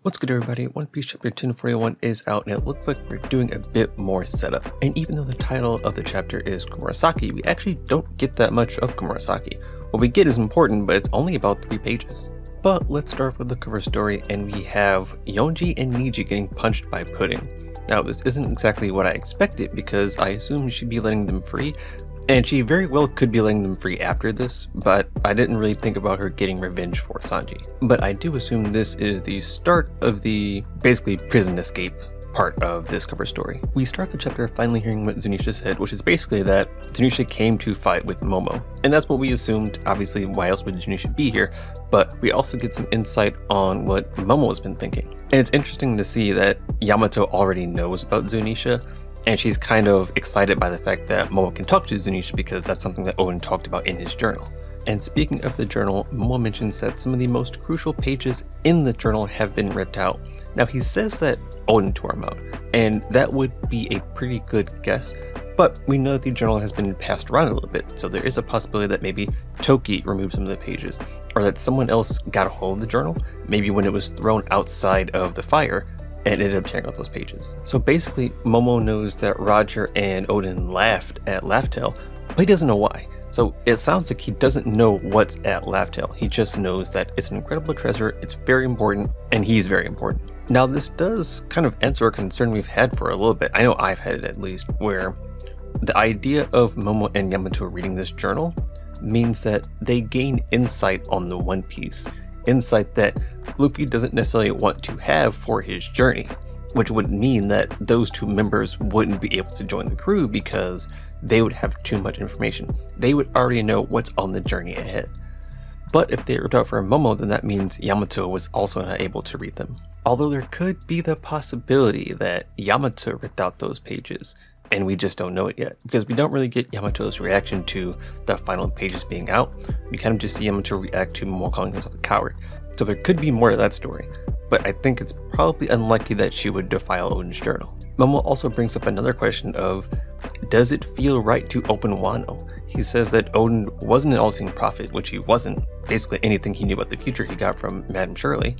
What's good, everybody? One Piece chapter 1041 is out, and it looks like we're doing a bit more setup. And even though the title of the chapter is Komurasaki, we actually don't get that much of Komurasaki. What we get is important, but it's only about 3 pages. But let's start with the cover story, and we have Yonji and Niji getting punched by Pudding. Now, this isn't exactly what I expected, because I assumed she'd be letting them free, and she very well could be letting them free after this, but I didn't really think about her getting revenge for Sanji. But I do assume this is the start of the basically prison escape part of this cover story. We start the chapter finally hearing what Zunisha said, which is basically that Zunisha came to fight with Momo. And that's what we assumed. Obviously, why else would Zunisha be here? But we also get some insight on what Momo has been thinking. And it's interesting to see that Yamato already knows about Zunisha, and she's kind of excited by the fact that Momo can talk to Zunisha because that's something that Oden talked about in his journal. And speaking of the journal, Momo mentions that some of the most crucial pages in the journal have been ripped out. Now, he says that Oden tore them out, and that would be a pretty good guess, but we know that the journal has been passed around a little bit, so there is a possibility that maybe Toki removed some of the pages, or that someone else got a hold of the journal, maybe when it was thrown outside of the fire, and ended up tearing out those pages. So basically, Momo knows that Roger and Oden laughed at Laugh-Tale, but he doesn't know why. So it sounds like he doesn't know what's at Laugh-Tale. He just knows that it's an incredible treasure, it's very important, and he's very important. Now, this does kind of answer a concern we've had for a little bit. I know I've had it at least, where the idea of Momo and Yamato reading this journal means that they gain insight on the One Piece. Insight that Luffy doesn't necessarily want to have for his journey, which would mean that those 2 members wouldn't be able to join the crew because they would have too much information. They would already know what's on the journey ahead. But if they ripped out for Momo, then that means Yamato was also not able to read them. Although there could be the possibility that Yamato ripped out those pages, and we just don't know it yet, because we don't really get Yamato's reaction to the final pages being out. We kind of just see Yamato react to Momo calling himself a coward. So there could be more to that story, but I think it's probably unlikely that she would defile Oden's journal. Momo also brings up another question of, does it feel right to open Wano? He says that Oden wasn't an all-seeing prophet, which he wasn't. Basically anything he knew about the future he got from Madame Shirley.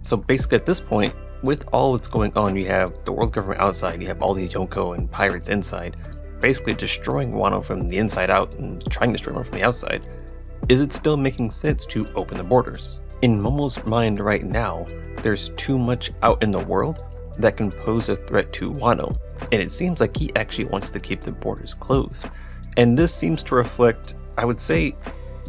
So basically at this point, with all that's going on, you have the world government outside, you have all these Yonko and pirates inside, basically destroying Wano from the inside out and trying to destroy Wano from the outside. Is it still making sense to open the borders? In Momo's mind right now, there's too much out in the world that can pose a threat to Wano, and it seems like he actually wants to keep the borders closed. And this seems to reflect, I would say,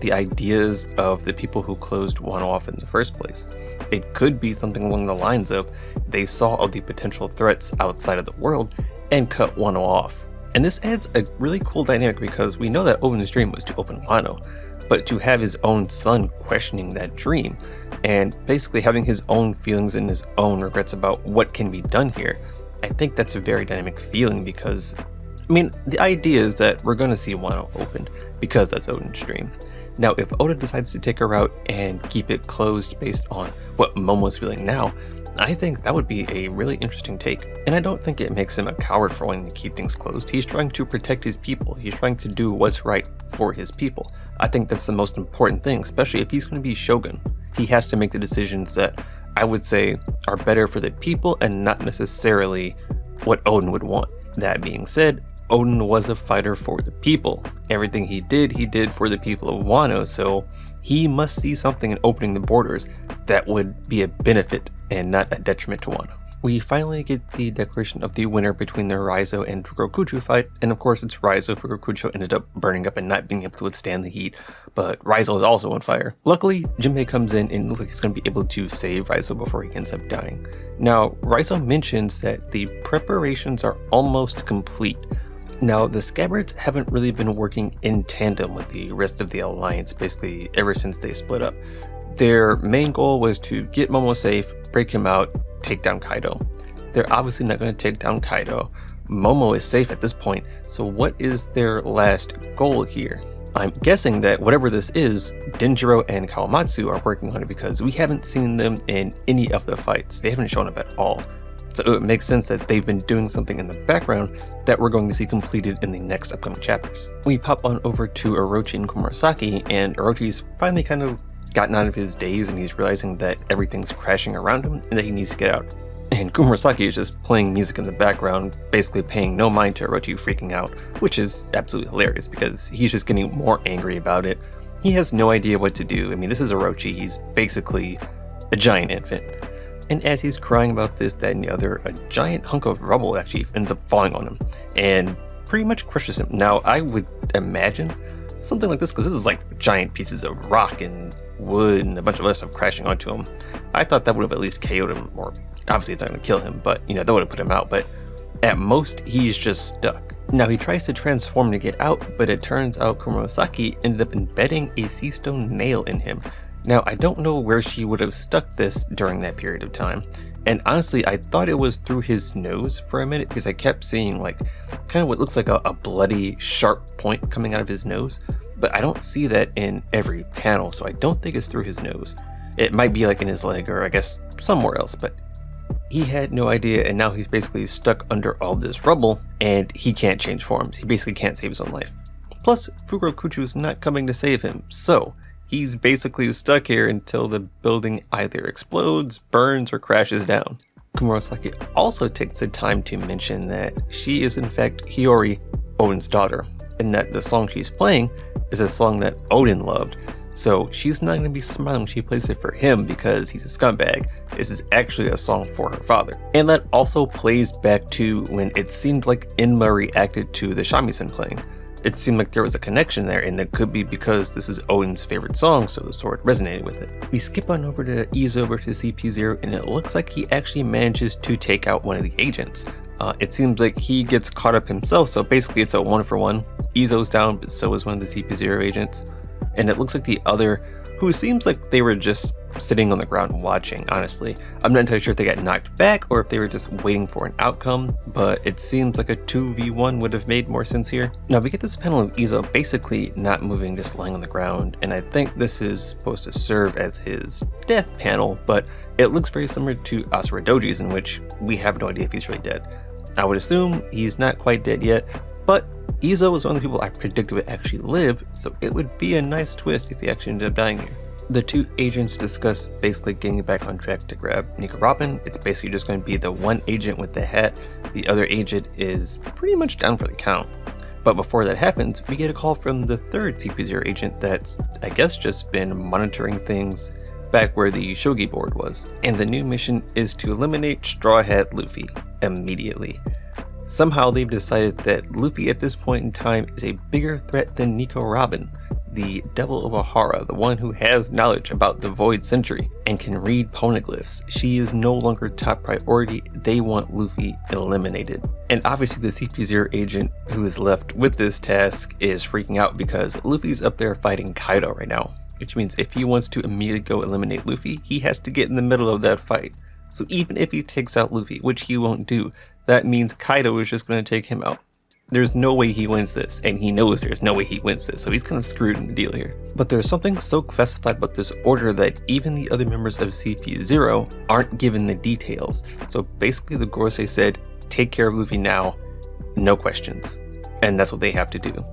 the ideas of the people who closed Wano off in the first place. It could be something along the lines of they saw all the potential threats outside of the world and cut Wano off. And this adds a really cool dynamic because we know that Oden's dream was to open Wano, but to have his own son questioning that dream and basically having his own feelings and his own regrets about what can be done here, I think that's a very dynamic feeling because, I mean, the idea is that we're going to see Wano opened because that's Oden's dream. Now, if Oda decides to take a route and keep it closed based on what Momo's feeling now, I think that would be a really interesting take. And I don't think it makes him a coward for wanting to keep things closed. He's trying to protect his people. He's trying to do what's right for his people. I think that's the most important thing, especially if he's going to be shogun. He has to make the decisions that I would say are better for the people and not necessarily what Oden would want. That being said, Oden was a fighter for the people. Everything he did for the people of Wano, so he must see something in opening the borders that would be a benefit and not a detriment to Wano. We finally get the declaration of the winner between the Raizo and Fugokucho fight, and of course it's Raizo. Fugokucho ended up burning up and not being able to withstand the heat, but Raizo is also on fire. Luckily, Jinbei comes in and looks like he's going to be able to save Raizo before he ends up dying. Now, Raizo mentions that the preparations are almost complete. Now, the Scabbards haven't really been working in tandem with the rest of the Alliance, basically ever since they split up. Their main goal was to get Momo safe, break him out, take down Kaido. They're obviously not going to take down Kaido. Momo is safe at this point, so what is their last goal here? I'm guessing that whatever this is, Denjiro and Kawamatsu are working on it because we haven't seen them in any of the fights. They haven't shown up at all. So it makes sense that they've been doing something in the background that we're going to see completed in the next upcoming chapters. We pop on over to Orochi and Komurasaki, and Orochi's finally kind of gotten out of his daze and he's realizing that everything's crashing around him and that he needs to get out. And Komurasaki is just playing music in the background, basically paying no mind to Orochi freaking out, which is absolutely hilarious because he's just getting more angry about it. He has no idea what to do. I mean, this is Orochi, he's basically a giant infant. And as he's crying about this, that, and the other, a giant hunk of rubble actually ends up falling on him and pretty much crushes him. Now, I would imagine something like this, because this is like giant pieces of rock and wood and a bunch of other stuff crashing onto him. I thought that would have at least KO'd him, or obviously it's not going to kill him, but that would have put him out. But at most, he's just stuck. Now, he tries to transform to get out, but it turns out Komurasaki ended up embedding a sea stone nail in him. Now, I don't know where she would have stuck this during that period of time, and honestly, I thought it was through his nose for a minute, because I kept seeing like kind of what looks like a bloody sharp point coming out of his nose, but I don't see that in every panel, so I don't think it's through his nose. It might be like in his leg, or I guess somewhere else, but he had no idea, and now he's basically stuck under all this rubble, and he can't change forms. He basically can't save his own life. Plus, Fukurokuchu is not coming to save him, so he's basically stuck here until the building either explodes, burns, or crashes down. Komurasaki also takes the time to mention that she is in fact Hiyori, Odin's daughter, and that the song she's playing is a song that Odin loved. So she's not going to be smiling when she plays it for him because he's a scumbag. This is actually a song for her father. And that also plays back to when it seemed like Inma reacted to the shamisen playing. It seemed like there was a connection there, and it could be because this is Odin's favorite song, so the sword resonated with it. We skip on over to Izo versus CP0, and it looks like he actually manages to take out one of the agents. It seems like he gets caught up himself, so basically it's a 1-for-1. Izo's down, but so is one of the CP0 agents. And it looks like the other, who seems like they were just sitting on the ground watching, honestly. I'm not entirely sure if they got knocked back or if they were just waiting for an outcome, but it seems like a 2v1 would have made more sense here. Now we get this panel of Izo basically not moving, just lying on the ground, and I think this is supposed to serve as his death panel, but it looks very similar to Asura Doji's, in which we have no idea if he's really dead. I would assume he's not quite dead yet, but Izo was one of the people I predicted would actually live, so it would be a nice twist if he actually ended up dying here. The two agents discuss basically getting back on track to grab Nico Robin. It's basically just going to be the one agent with the hat. The other agent is pretty much down for the count. But before that happens, we get a call from the third CP0 agent that's, I guess, just been monitoring things back where the shogi board was. And the new mission is to eliminate Straw Hat Luffy immediately. Somehow they've decided that Luffy at this point in time is a bigger threat than Nico Robin, the Devil of Ohara, the one who has knowledge about the Void Century and can read poneglyphs. She is no longer top priority. They want Luffy eliminated. And obviously the CP0 agent who is left with this task is freaking out because Luffy's up there fighting Kaido right now, which means if he wants to immediately go eliminate Luffy, he has to get in the middle of that fight. So even if he takes out Luffy, which he won't do, that means Kaido is just going to take him out. There's no way he wins this, and he knows there's no way he wins this, so he's kind of screwed in the deal here. But there's something so classified about this order that even the other members of CP0 aren't given the details. So basically the Gorosei said, take care of Luffy now, no questions. And that's what they have to do.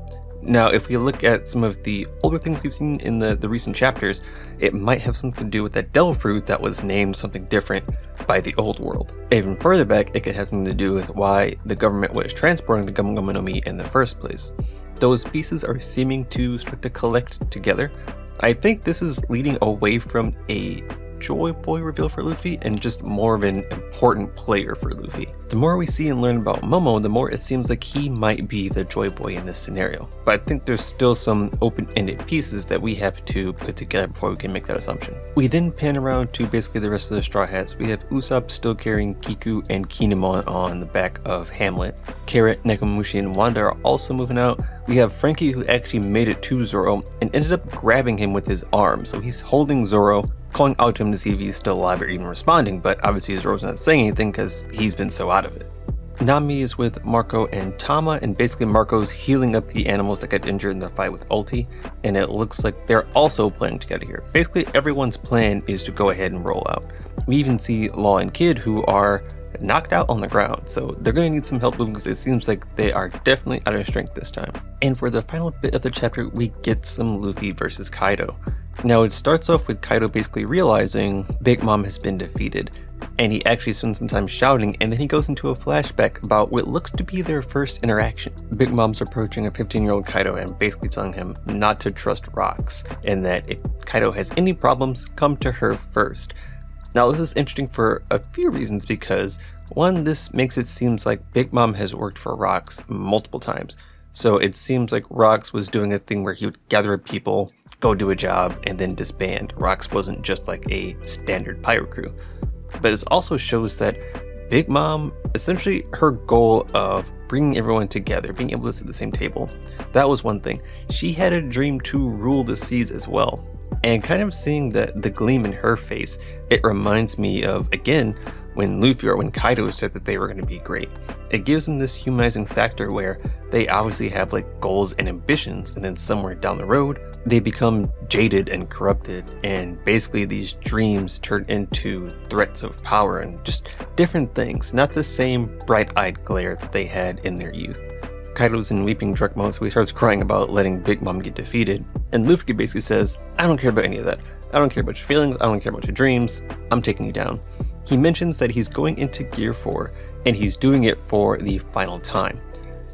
Now, if we look at some of the older things we've seen in the recent chapters, it might have something to do with that Devil Fruit that was named something different by the old world. Even further back, it could have something to do with why the government was transporting the Gum Gum no Mi in the first place. Those pieces are seeming to start to collect together. I think this is leading away from a Joy Boy reveal for Luffy and just more of an important player for Luffy. The more we see and learn about Momo, the more it seems like he might be the Joy Boy in this scenario. But I think there's still some open-ended pieces that we have to put together before we can make that assumption. We then pan around to basically the rest of the Straw Hats. We have Usopp still carrying Kiku and Kinemon on the back of Hamlet. Carrot, Nekomamushi, and Wanda are also moving out. We have Frankie, who actually made it to Zoro and ended up grabbing him with his arm. So he's holding Zoro, calling out to him to see if he's still alive or even responding, but obviously Zoro's not saying anything because he's been so out of it. Nami is with Marco and Tama, and basically Marco's healing up the animals that got injured in the fight with Ulti, and it looks like they're also planning to get here. Basically everyone's plan is to go ahead and roll out. We even see Law and Kid, who are knocked out on the ground, so they're going to need some help moving because it seems like they are definitely out of strength this time. And for the final bit of the chapter, we get some Luffy versus Kaido. Now it starts off with Kaido basically realizing Big Mom has been defeated, and he actually spends some time shouting, and then he goes into a flashback about what looks to be their first interaction. Big Mom's approaching a 15-year-old Kaido and basically telling him not to trust rocks, and that if Kaido has any problems, come to her first. Now this is interesting for a few reasons, because one, this makes it seem like Big Mom has worked for Rocks multiple times. So it seems like Rocks was doing a thing where he would gather up people, go do a job, and then disband. Rocks wasn't just like a standard pirate crew. But it also shows that Big Mom, essentially her goal of bringing everyone together, being able to sit at the same table, that was one thing. She had a dream to rule the seas as well. And kind of seeing the gleam in her face, it reminds me of, again, when Luffy or when Kaido said that they were going to be great. It gives them this humanizing factor where they obviously have like goals and ambitions, and then somewhere down the road, they become jaded and corrupted, and basically these dreams turn into threats of power and just different things, not the same bright-eyed glare that they had in their youth. Kaido's in weeping drunk mode, so he starts crying about letting Big Mom get defeated, and Luffy basically says, I don't care about any of that. I don't care about your feelings, I don't care about your dreams, I'm taking you down. He mentions that he's going into Gear 4, and he's doing it for the final time.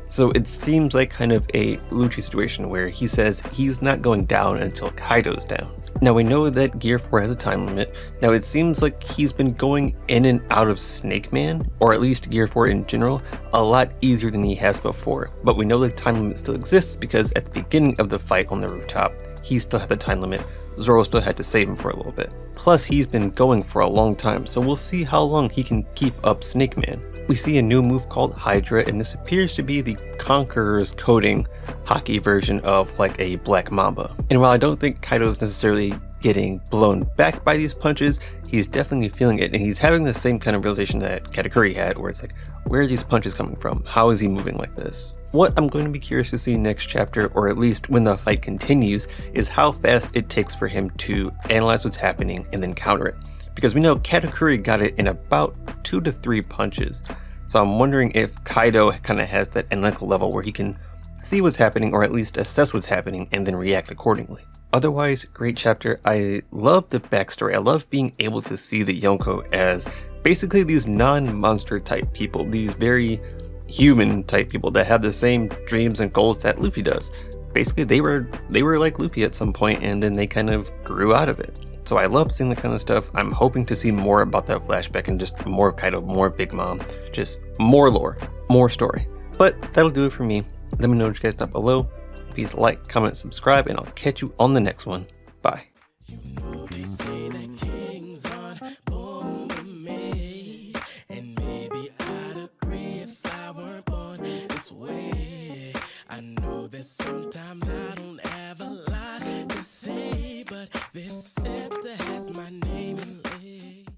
So it seems like kind of a Lucci situation where he says he's not going down until Kaido's down. Now we know that Gear 4 has a time limit. Now it seems like he's been going in and out of Snake Man, or at least Gear 4 in general, a lot easier than he has before. But we know the time limit still exists because at the beginning of the fight on the rooftop, he still had the time limit. Zoro still had to save him for a little bit. Plus he's been going for a long time, so we'll see how long he can keep up Snake Man. We see a new move called Hydra, and this appears to be the Conqueror's coding hockey version of like a Black Mamba. And while I don't think Kaido's necessarily getting blown back by these punches, he's definitely feeling it, and he's having the same kind of realization that Katakuri had, where it's like, where are these punches coming from? How is he moving like this? What I'm going to be curious to see next chapter, or at least when the fight continues, is how fast it takes for him to analyze what's happening and then counter it. Because we know Katakuri got it in about 2 to 3 punches. So I'm wondering if Kaido kind of has that analytical level where he can see what's happening, or at least assess what's happening, and then react accordingly. Otherwise, great chapter. I love the backstory. I love being able to see the Yonko as basically these non-monster type people, these very human type people that have the same dreams and goals that Luffy does. Basically, they were like Luffy at some point, and then they kind of grew out of it. So I love seeing that kind of stuff. I'm hoping to see more about that flashback and just more Kaido, more Big Mom, just more lore, more story. But that'll do it for me. Let me know what you guys thought below. Please like, comment, subscribe, and I'll catch you on the next one. Bye. You know they say that kings aren't born to me, and maybe I'd agree if I weren't born this way. I know that sometimes I don't have a lot to say, but this said to